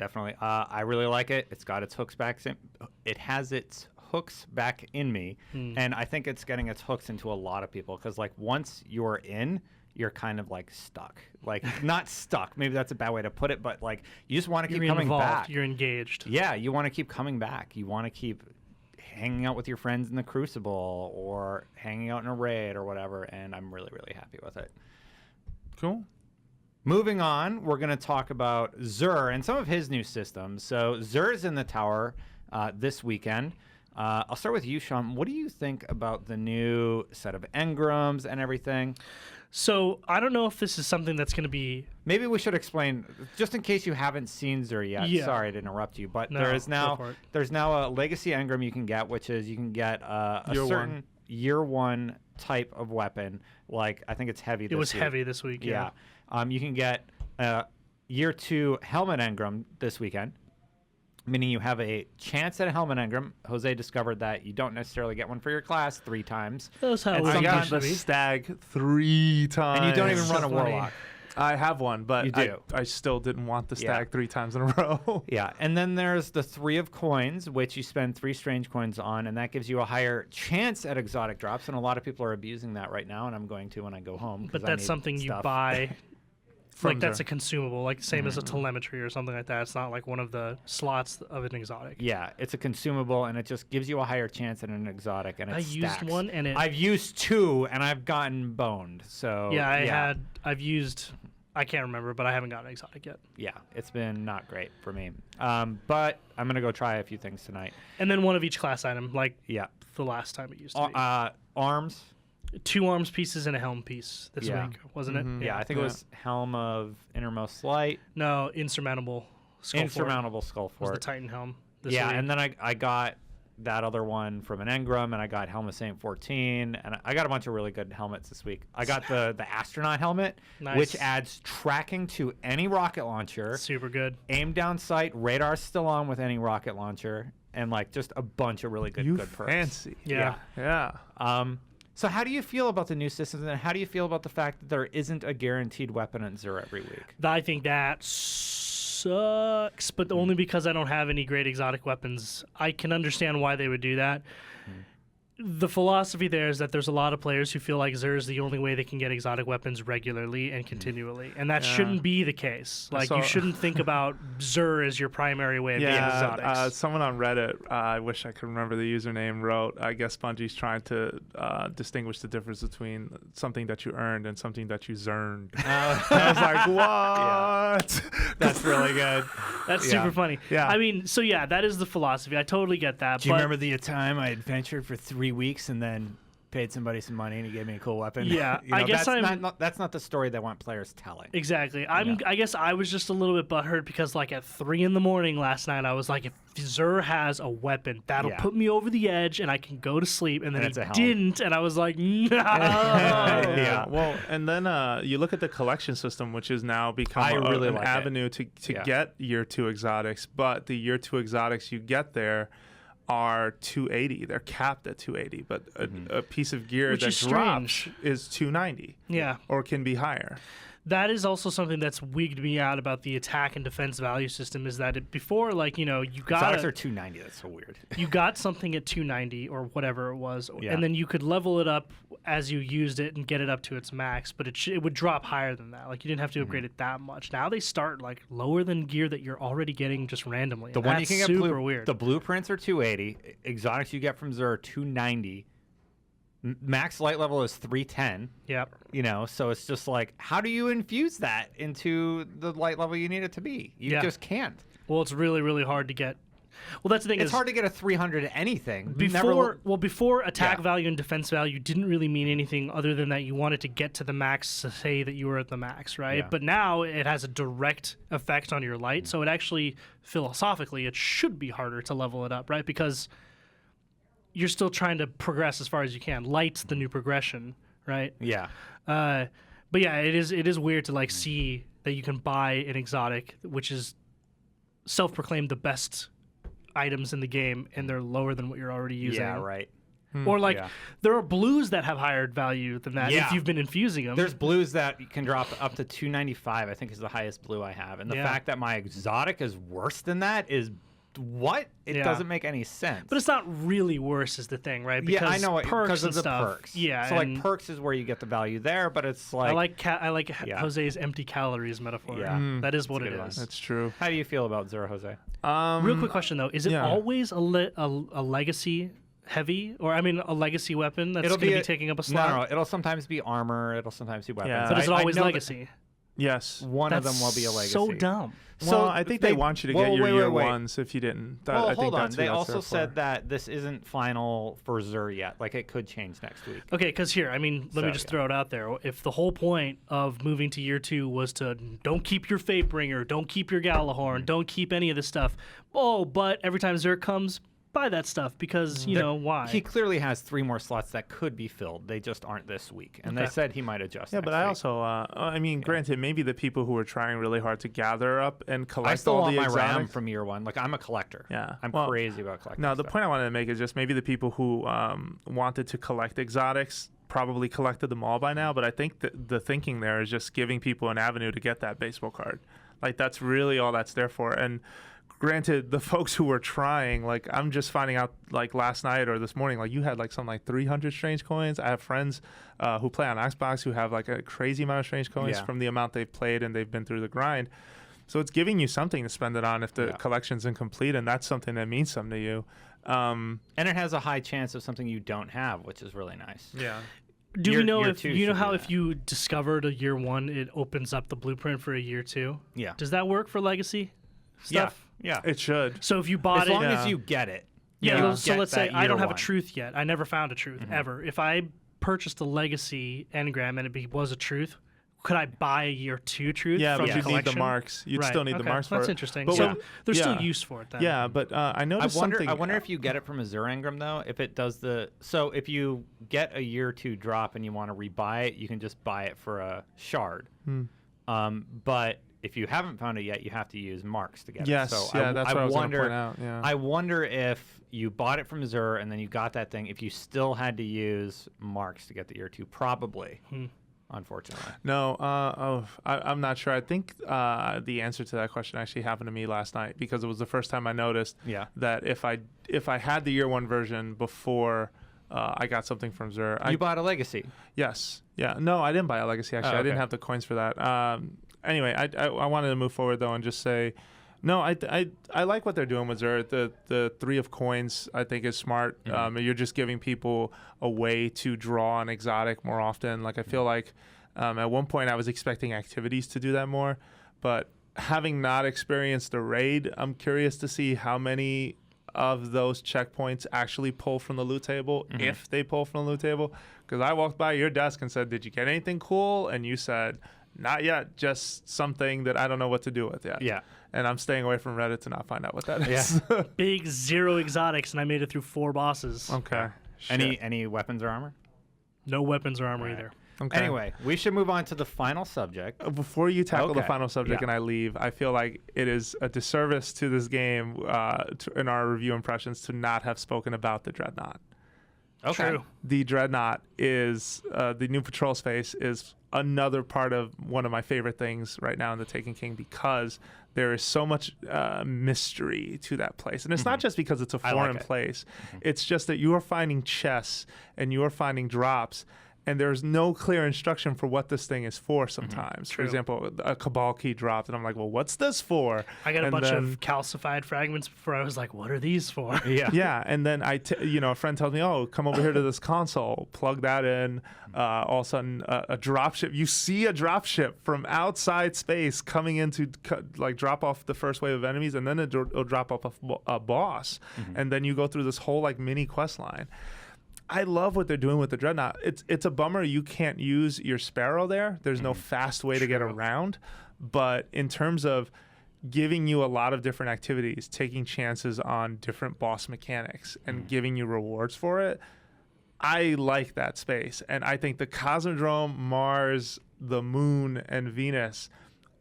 definitely. I really like it. It's got its hooks back. It has its hooks back in me, and I think it's getting its hooks into a lot of people because, like, once you're in, you're kind of like stuck. Like, not stuck. Maybe that's a bad way to put it, but like you just want to keep coming back. You're engaged. Yeah, you want to keep coming back. You want to keep hanging out with your friends in the Crucible or hanging out in a raid or whatever, and I'm really, really happy with it. Cool. Moving on, we're going to talk about Xur and some of his new systems. So Xur's in the tower this weekend. I'll start with you, Sean. What do you think about the new set of engrams and everything? So I don't know if this is something that's going to be... Maybe we should explain, just in case you haven't seen Xur yet. Yeah. Sorry to interrupt you, but No, there's now a legacy engram you can get, which is you can get a certain year one type of weapon. Like, I think it's heavy this week. It was heavy this week, yeah. You can get year 2 helmet engram this weekend, meaning you have a chance at a helmet engram. Jose discovered that you don't necessarily get one for your class 3 times. That's how I got the stag 3 times. And you don't even run a warlock. I have one, but you do. I still didn't want the stag 3 times in a row. Yeah, and then there's the 3 of coins, which you spend 3 strange coins on, and that gives you a higher chance at exotic drops, and a lot of people are abusing that right now, and I'm going to when I go home. But that's something you buy... Like, that's a consumable, like same as a telemetry or something like that. It's not like one of the slots of an exotic. Yeah, it's a consumable, and it just gives you a higher chance at an exotic, and it stacks. Used one, and I've used 2, and I've gotten boned. So yeah, I've used. I can't remember, but I haven't gotten an exotic yet. Yeah, it's been not great for me. But I'm gonna go try a few things tonight. And then one of each class item, like the last time it used to be. Arms. 2 arms pieces and a helm piece this week, wasn't it? Yeah, I think it was Helm of Innermost Light. No, Insurmountable Skull Fort was the Titan helm this week. And then I got that other one from an engram, and I got Helm of Saint 14, and I got a bunch of really good helmets this week. I got the astronaut helmet, which adds tracking to any rocket launcher. Super good. Aim down sight, radar still on with any rocket launcher, and like just a bunch of really good perks. Fancy. Yeah. So how do you feel about the new systems, and how do you feel about the fact that there isn't a guaranteed weapon at Xur every week? I think that sucks, but only because I don't have any great exotic weapons. I can understand why they would do that. The philosophy there is that there's a lot of players who feel like Xur is the only way they can get exotic weapons regularly and continually, and that shouldn't be the case. Like, you shouldn't think about Xur as your primary way of getting exotics. Someone on Reddit, I wish I could remember the username, wrote, I guess Bungie's trying to distinguish the difference between something that you earned and something that you zerned. I was like, what? Yeah. That's really good. That's super funny. Yeah. I mean, so yeah, that is the philosophy. I totally get that. Do you remember the time I adventured for 3 weeks and then paid somebody some money and he gave me a cool weapon? Yeah, I guess that's not the story they want players telling. Exactly. I guess I was just a little bit butthurt because, like, at 3 a.m. last night, I was like, if Xur has a weapon, that'll put me over the edge and I can go to sleep. And then it didn't, and I was like, no. Well, and then you look at the collection system, which is now become an avenue to get year 2 exotics, but the year 2 exotics you get there are 280. They're capped at 280, but a piece of gear that drops is 290. Yeah. Or can be higher. That is also something that's wigged me out about the attack and defense value system, is that before, like, you know, you got... Exotics are 290. That's so weird. You got something at 290 or whatever it was, and then you could level it up as you used it and get it up to its max, but it would drop higher than that. Like, you didn't have to upgrade it that much. Now they start, like, lower than gear that you're already getting just randomly. The one you can get super weird. The blueprints are 280. Exotics you get from Xur are 290. Max light level is 310. Yep. You know, so it's just like, how do you infuse that into the light level you need it to be? You just can't. Well, it's really, really hard to get. Well, that's the thing. It's hard to get a 300 anything. Before attack value and defense value didn't really mean anything other than that you wanted to get to the max to say that you were at the max, right? Yeah. But now it has a direct effect on your light, so it actually, philosophically, it should be harder to level it up, right? Because you're still trying to progress as far as you can. Light's the new progression, right? Yeah. But yeah, it is weird to, like, see that you can buy an exotic, which is self-proclaimed the best items in the game, and they're lower than what you're already using. Yeah, right. Or like there are blues that have higher value than that if you've been infusing them. There's blues that can drop up to 295, I think is the highest blue I have. And the fact that my exotic is worse than that is what? It doesn't make any sense. But it's not really worse is the thing, right? Because I know it perks because of the stuff, perks. Yeah. So like perks is where you get the value there, but it's like I like Jose's empty calories metaphor. Yeah. That is what it is. That's true. How do you feel about Zero Jose? Real quick question though: is it always a legacy heavy, or I mean, a legacy weapon that's going to be taking up a slot? No, it'll sometimes be armor. It'll sometimes be weapons. But is it always legacy? Yes. One of them will be a legacy. So dumb. So I think they want you to get your year ones if you didn't. Well, hold on. They also said that this isn't final for Xur yet. Like, it could change next week. Okay, because here, I mean, let me just throw it out there. If the whole point of moving to year 2 was to don't keep your Fatebringer, don't keep your Galahorn, don't keep any of this stuff. Oh, but every time Xur comes, buy that stuff because, you know, why? He clearly has 3 more slots that could be filled. They just aren't this week. And they said he might adjust next but week. I also, I mean, granted, maybe the people who are trying really hard to gather up and collect I still all want the my exotics. RAM from year 1. Like, I'm a collector. Yeah. I'm crazy about collecting No, the stuff. point I wanted to make is just maybe the people who wanted to collect exotics probably collected them all by now, but I think the thinking there is just giving people an avenue to get that baseball card. Like, that's really all that's there for. And granted, the folks who were trying, like, I'm just finding out, like, last night or this morning, like, you had, like, something like 300 strange coins. I have friends who play on Xbox who have, like, a crazy amount of strange coins from the amount they've played and they've been through the grind. So it's giving you something to spend it on if the collection's incomplete, and that's something that means something to you. And it has a high chance of something you don't have, which is really nice. Yeah. Do we know if you know how if you discovered a year 1, it opens up the blueprint for a year 2? Yeah. Does that work for legacy stuff? Yeah. It should. So if you bought as long as you get it. So let's say I don't have a truth yet. I never found a truth ever. If I purchased a legacy engram and it was a truth, could I buy a year 2 truth? Yeah, from but the you'd need the marks. You'd still need the marks for it. That's interesting. But So there's still use for it then. Yeah, but I noticed something. I wonder if you get it from a Xur engram though. If it does so if you get a year 2 drop and you want to rebuy it, you can just buy it for a shard. But if you haven't found it yet, you have to use marks to get it. So that's what I was going to point out. Yeah. I wonder if you bought it from Xur and then you got that thing, if you still had to use marks to get the year 2, probably. Unfortunately. No, I'm not sure. I think the answer to that question actually happened to me last night because it was the first time I noticed that if I had the year 1 version before I got something from Xur. You bought a legacy. Yes. Yeah. No, I didn't buy a legacy actually. I didn't have the coins for that. Anyway, I wanted to move forward though and just say, no, I like what they're doing with Xur. The 3 of coins I think is smart. You're just giving people a way to draw an exotic more often. Like I feel like at one point I was expecting activities to do that more, but having not experienced a raid, I'm curious to see how many of those checkpoints actually pull from the loot table, if they pull from the loot table. Because I walked by your desk and said, did you get anything cool? And you said, not yet, just something that I don't know what to do with yet. Yeah. And I'm staying away from Reddit to not find out what that is. Yeah. Big 0 exotics, and I made it through 4 bosses. Okay. Any weapons or armor? No weapons or armor either. Okay. Anyway, we should move on to the final subject. Before you tackle the final subject and I leave, I feel like it is a disservice to this game in our review impressions to not have spoken about the Dreadnought. Okay. True. The Dreadnought is the new patrol space is another part of one of my favorite things right now in the Taken King because there is so much mystery to that place. And it's not just because it's a foreign place. It's just that you are finding chests and you are finding drops and there's no clear instruction for what this thing is for sometimes. For example, a Cabal key dropped, and I'm like, well, what's this for? I got a bunch of calcified fragments before I was like, what are these for? Yeah, and then a friend tells me, oh, come over here to this console, plug that in. All of a sudden, a dropship. You see a dropship from outside space coming in to drop off the first wave of enemies, and then it'll drop off a boss, and then you go through this whole mini quest line. I love what they're doing with the Dreadnought. It's a bummer you can't use your Sparrow there. There's no fast way to get around. But in terms of giving you a lot of different activities, taking chances on different boss mechanics, and giving you rewards for it, I like that space. And I think the Cosmodrome, Mars, the Moon, and Venus,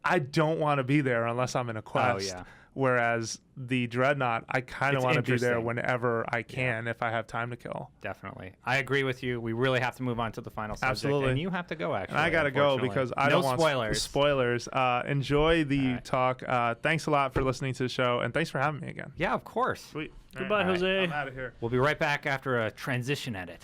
I don't want to be there unless I'm in a quest. Whereas the Dreadnought, I kind of want to be there interesting. whenever I can if I have time to kill. Definitely. I agree with you. We really have to move on to the final subject. Absolutely. And you have to go, actually. And I got to go because I don't want spoilers. Enjoy the talk. Thanks a lot for listening to the show, and thanks for having me again. Yeah, of course. Sweet. Goodbye, Jose. I'm out of here. We'll be right back after a transition edit.